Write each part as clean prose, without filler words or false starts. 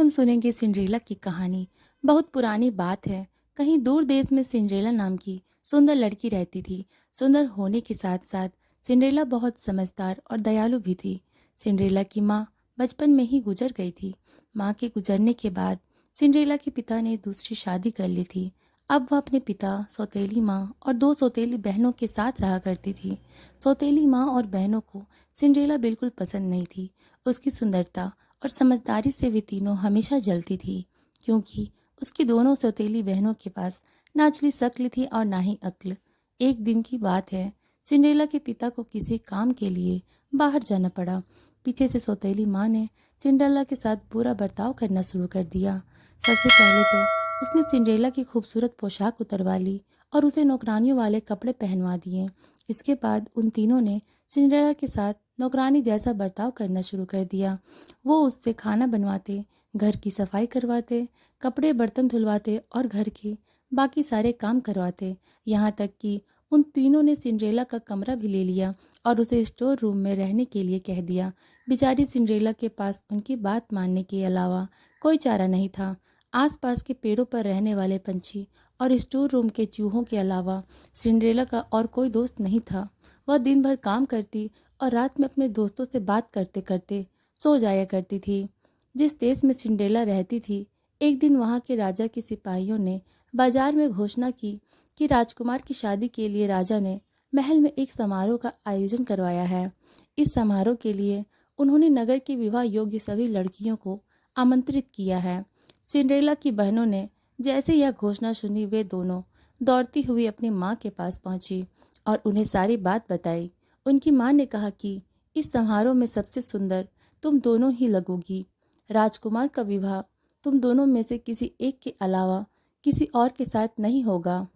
हम सुनेंगे सिंड्रेला की कहानी। बहुत पुरानी बात है। कहीं दूर देश में सिंड्रेला नाम की सुंदर लड़की रहती थी। सुंदर होने के साथ साथ सिंड्रेला बहुत समझदार और दयालु भी थी। सिंड्रेला की माँ बचपन में ही गुजर गई थी। माँ के गुजरने के बाद सिंड्रेला के पिता ने दूसरी शादी कर ली थी। अब वह अपने पिता, सौतेली माँ और दो सौतेली बहनों के साथ रहा करती थी। सौतेली माँ और बहनों को सिंड्रेला बिल्कुल पसंद नहीं थी। उसकी सुंदरता और समझदारी से वे तीनों हमेशा जलती थी, क्योंकि उसकी दोनों सौतेली बहनों के पास ना असली शक्ल थी और ना ही अक्ल। एक दिन की बात है, सिंड्रेला के पिता को किसी काम के लिए बाहर जाना पड़ा। पीछे से सौतेली माँ ने सिंड्रेला के साथ बुरा बर्ताव करना शुरू कर दिया। सबसे पहले तो उसने सिंड्रेला की खूबसूरत पोशाक उतरवा ली और उसे नौकरानियों वाले कपड़े पहनवा दिए। इसके बाद उन तीनों ने सिंड्रेला के साथ नौकरानी जैसा बर्ताव करना शुरू कर दिया। वो उससे खाना बनवाते, घर की सफाई करवाते, कपड़े बर्तन धुलवाते और घर के बाकी सारे काम करवाते। यहाँ तक कि उन तीनों ने सिंड्रेला का कमरा भी ले लिया और उसे स्टोर रूम में रहने के लिए कह दिया। बेचारी सिंड्रेला के पास उनकी बात मानने के अलावा कोई चारा नहीं था। आसपास के पेड़ों पर रहने वाले पंछी और स्टोर रूम के चूहों के अलावा सिंड्रेला का और कोई दोस्त नहीं था। वह दिन भर काम करती और रात में अपने दोस्तों से बात करते करते सो जाया करती थी। जिस देश में सिंड्रेला रहती थी, एक दिन वहाँ के राजा के सिपाहियों ने बाजार में घोषणा की कि राजकुमार की शादी के लिए राजा ने महल में एक समारोह का आयोजन करवाया है। इस समारोह के लिए उन्होंने नगर की विवाह योग्य सभी लड़कियों को आमंत्रित किया है। सिंड्रेला की बहनों ने जैसे यह घोषणा सुनी, वे दोनों दौड़ती हुई अपनी माँ के पास पहुंची और उन्हें सारी बात बताई। उनकी माँ ने कहा कि इस समारोह में सबसे सुंदर तुम दोनों ही लगोगी। राजकुमार का विवाह तुम दोनों में से किसी एक के अलावा किसी और के साथ नहीं होगा।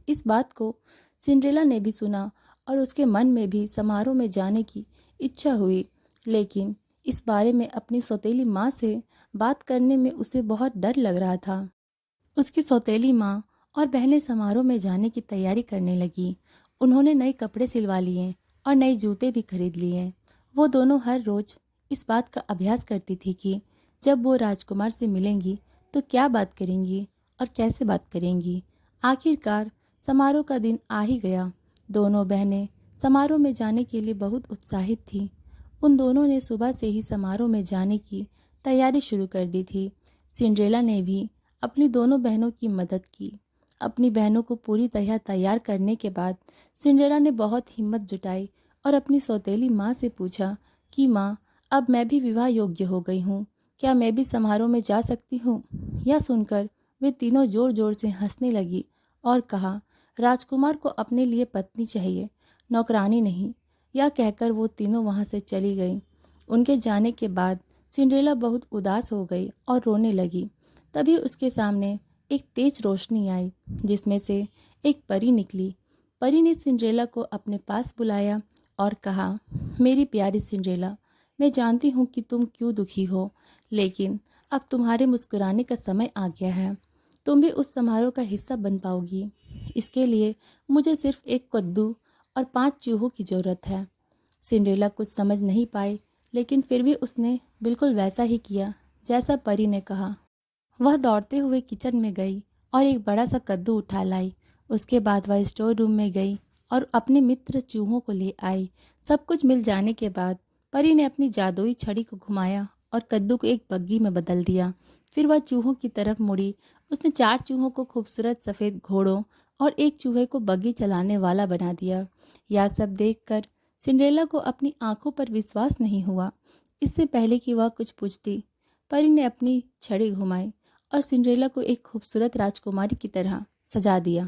इस बात को सिंड्रेला ने भी सुना और उसके मन में भी समारोह में जाने की इच्छा हुई, लेकिन इस बारे में अपनी सौतेली माँ से बात करने में उसे बहुत डर लग रहा था। उसकी सौतेली माँ और बहनें समारोह में जाने की तैयारी करने लगी। उन्होंने नए कपड़े सिलवा लिए और नए जूते भी खरीद लिए। वो दोनों हर रोज इस बात का अभ्यास करती थी कि जब वो राजकुमार से मिलेंगी तो क्या बात करेंगी और कैसे बात करेंगी। आखिरकार समारोह का दिन आ ही गया। दोनों बहनें समारोह में जाने के लिए बहुत उत्साहित थीं। उन दोनों ने सुबह से ही समारोह में जाने की तैयारी शुरू कर दी थी। सिंड्रेला ने भी अपनी दोनों बहनों की मदद की। अपनी बहनों को पूरी तरह तैयार करने के बाद सिंड्रेला ने बहुत हिम्मत जुटाई और अपनी सौतेली माँ से पूछा कि माँ, अब मैं भी विवाह योग्य हो गई हूँ, क्या मैं भी समारोह में जा सकती हूँ? यह सुनकर वे तीनों जोर जोर से हंसने लगी और कहा, राजकुमार को अपने लिए पत्नी चाहिए, नौकरानी नहीं। यह कहकर वो तीनों वहाँ से चली गईं। उनके जाने के बाद सिंड्रेला बहुत उदास हो गई और रोने लगी। तभी उसके सामने एक तेज रोशनी आई, जिसमें से एक परी निकली। परी ने सिंड्रेला को अपने पास बुलाया और कहा, मेरी प्यारी सिंड्रेला, मैं जानती हूँ कि तुम क्यों दुखी हो, लेकिन अब तुम्हारे मुस्कुराने का समय आ गया है। तुम भी उस समारोह का हिस्सा बन पाओगी। इसके लिए मुझे सिर्फ एक कद्दू और 5 चूहों की ज़रूरत है। सिंड्रेला कुछ समझ नहीं पाई, लेकिन फिर भी उसने बिल्कुल वैसा ही किया जैसा परी ने कहा। वह दौड़ते हुए किचन में गई और एक बड़ा सा कद्दू उठा लाई। उसके बाद वह स्टोर रूम में गई और अपने मित्र चूहों को ले आई। सब कुछ मिल जाने के बाद परी ने अपनी जादुई छड़ी को घुमाया और कद्दू को एक बग्गी में बदल दिया। फिर वह चूहों की तरफ मुड़ी। उसने 4 चूहों को खूबसूरत सफ़ेद घोड़ों और एक चूहे को बग्गी चलाने वाला बना दिया। यह सब देखकर सिंड्रेला को अपनी आंखों पर विश्वास नहीं हुआ। इससे पहले कि वह कुछ पूछती, परी ने अपनी छड़ी घुमाई और सिंड्रेला को एक खूबसूरत राजकुमारी की तरह सजा दिया।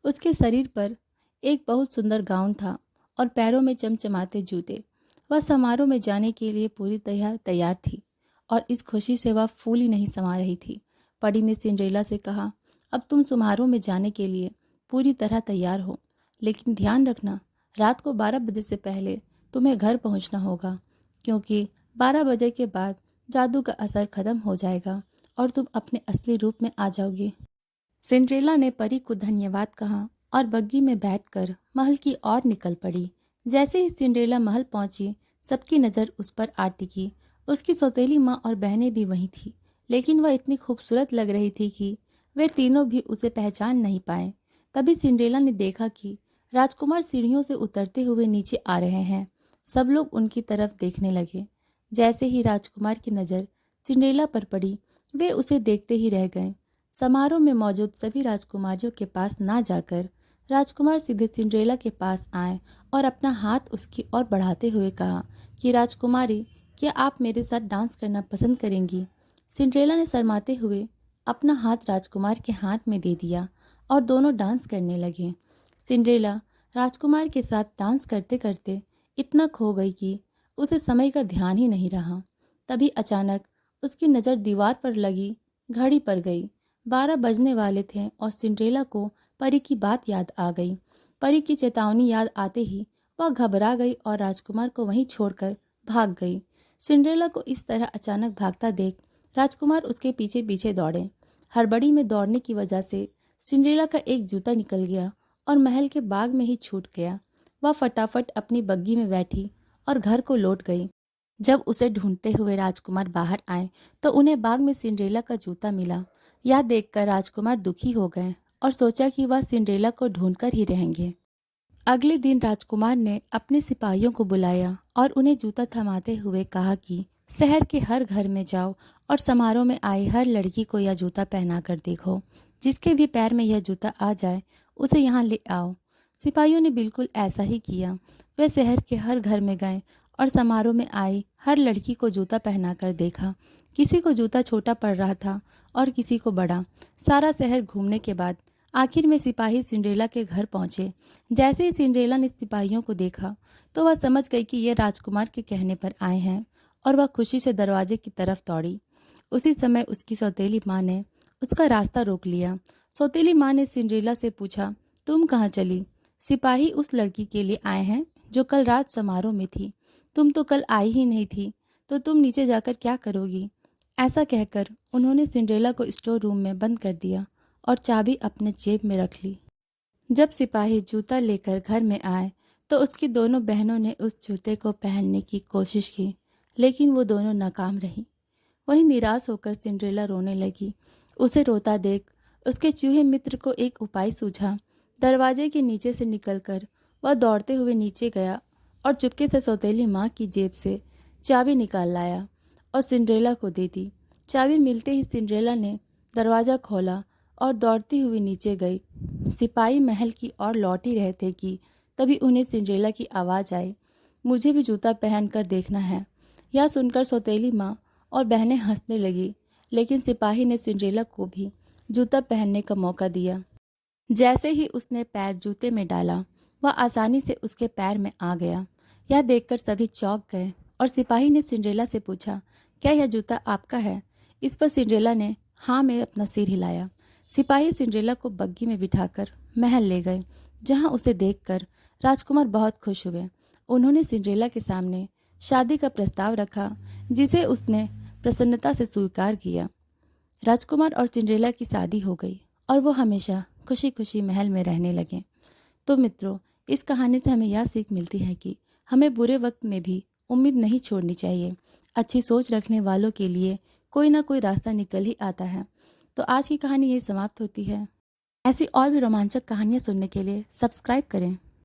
उसके शरीर पर एक बहुत सुंदर गाउन था और पैरों में चमचमाते जूते। वह समारोह में जाने के लिए पूरी तरह तैयार थी और इस खुशी से वह फूली नहीं समा रही थी। परी ने सिंड्रेला से कहा, अब तुम समारोह में जाने के लिए पूरी तरह तैयार हो, लेकिन ध्यान रखना, रात को 12 बजे से पहले तुम्हें घर पहुंचना होगा, क्योंकि 12 बजे के बाद जादू का असर खत्म हो जाएगा और तुम अपने असली रूप में आ जाओगे। सिंड्रेला ने परी को धन्यवाद कहा और बग्गी में बैठकर महल की ओर निकल पड़ी। जैसे ही सिंड्रेला महल पहुंची, सबकी नज़र उस पर आ टिकी। उसकी सौतेली माँ और बहनें भी वहीं थी। लेकिन वह इतनी खूबसूरत लग रही थी कि वे तीनों भी उसे पहचान नहीं पाए। तभी सिंड्रेला ने देखा कि राजकुमार सीढ़ियों से उतरते हुए नीचे आ रहे हैं। सब लोग उनकी तरफ देखने लगे। जैसे ही राजकुमार की नज़र सिंड्रेला पर पड़ी, वे उसे देखते ही रह गए। समारोह में मौजूद सभी राजकुमारियों के पास ना जाकर राजकुमार सीधे सिंड्रेला के पास आए और अपना हाथ उसकी ओर बढ़ाते हुए कहा कि राजकुमारी, क्या आप मेरे साथ डांस करना पसंद करेंगी? सिंड्रेला ने शर्माते हुए अपना हाथ राजकुमार के हाथ में दे दिया और दोनों डांस करने लगे। सिंड्रेला राजकुमार के साथ डांस करते करते इतना खो गई कि उसे समय का ध्यान ही नहीं रहा। तभी अचानक उसकी नज़र दीवार पर लगी घड़ी पर गई। 12 बजने वाले थे और सिंड्रेला को परी की बात याद आ गई। परी की चेतावनी याद आते ही वह घबरा गई और राजकुमार को वहीं छोड़कर भाग गई। सिंड्रेला को इस तरह अचानक भागता देख राजकुमार उसके पीछे पीछे दौड़े। हड़बड़ी में दौड़ने की वजह से सिंड्रेला का एक जूता निकल गया और महल के बाग में ही छूट गया। वह फटाफट अपनी बग्गी में बैठी और घर को लौट गई। जब उसे ढूंढते हुए राजकुमार बाहर आए तो उन्हें बाग में सिंड्रेला का जूता मिला। यह देखकर राजकुमार दुखी हो गए और सोचा कि वह सिंड्रेला को ढूंढकर ही रहेंगे। अगले दिन राजकुमार ने अपने सिपाहियों को बुलाया और उन्हें जूता थमाते हुए कहा कि शहर के हर घर में जाओ और समारोह में आई हर लड़की को यह जूता पहना कर देखो। जिसके भी पैर में यह जूता आ जाए उसे यहाँ ले आओ। सिपाहियों ने बिल्कुल ऐसा ही किया। वे शहर के हर घर में गए और समारोह में आई हर लड़की को जूता पहना कर देखा। किसी को जूता छोटा पड़ रहा था और किसी को बड़ा। सारा शहर घूमने के बाद आखिर में सिपाही सिंड्रेला के घर पहुंचे। जैसे ही सिंड्रेला ने सिपाहियों को देखा तो वह समझ गई कि ये राजकुमार के कहने पर आए हैं और वह खुशी से दरवाजे की तरफ दौड़ी। उसी समय उसकी सौतेली माँ ने उसका रास्ता रोक लिया। सौतेली माँ ने सिंड्रेला से पूछा, तुम कहाँ चली? सिपाही उस लड़की के लिए आए हैं जो कल रात समारोह में थी। तुम तो कल आई ही नहीं थी, तो तुम नीचे जाकर क्या करोगी? ऐसा कहकर उन्होंने सिंड्रेला को स्टोर रूम में बंद कर दिया और चाबी अपने जेब में रख ली। जब सिपाही जूता लेकर घर में आए तो उसकी दोनों बहनों ने उस जूते को पहनने की कोशिश की, लेकिन वो दोनों नाकाम रहीं। वहीं निराश होकर सिंड्रेला रोने लगी। उसे रोता देख उसके चूहे मित्र को एक उपाय सूझा। दरवाजे के नीचे से निकलकर वह दौड़ते हुए नीचे गया और चुपके से सौतेली माँ की जेब से चाबी निकाल लाया और सिंड्रेला को दे दी। चाबी मिलते ही सिंड्रेला ने दरवाज़ा खोला और दौड़ती हुई नीचे गई। सिपाही महल की ओर लौट ही रहे थे कि तभी उन्हें सिंड्रेला की आवाज़ आई, मुझे भी जूता पहन कर देखना है। यह सुनकर सौतेली माँ और बहनें हंसने लगी, लेकिन सिपाही ने सिंड्रेला को भी जूता पहनने का मौका दिया। जैसे ही उसने पैर जूते में डाला, वह आसानी से उसके पैर में आ गया। यह देखकर सभी चौंक गए और सिपाही ने सिंड्रेला से पूछा, क्या यह जूता आपका है? इस पर सिंड्रेला ने हाँ में अपना सिर हिलाया। सिपाही सिंड्रेला को बग्गी में बिठाकर महल ले गए, जहाँ उसे देखकर राजकुमार बहुत खुश हुए। उन्होंने सिंड्रेला के सामने शादी का प्रस्ताव रखा, जिसे उसने प्रसन्नता से स्वीकार किया। राजकुमार और सिंड्रेला की शादी हो गई और वो हमेशा खुशी खुशी महल में रहने लगे। तो मित्रों, इस कहानी से हमें यह सीख मिलती है कि हमें बुरे वक्त में भी उम्मीद नहीं छोड़नी चाहिए। अच्छी सोच रखने वालों के लिए कोई ना कोई रास्ता निकल ही आता है। तो आज की कहानी यही समाप्त होती है। ऐसी और भी रोमांचक कहानियाँ सुनने के लिए सब्सक्राइब करें।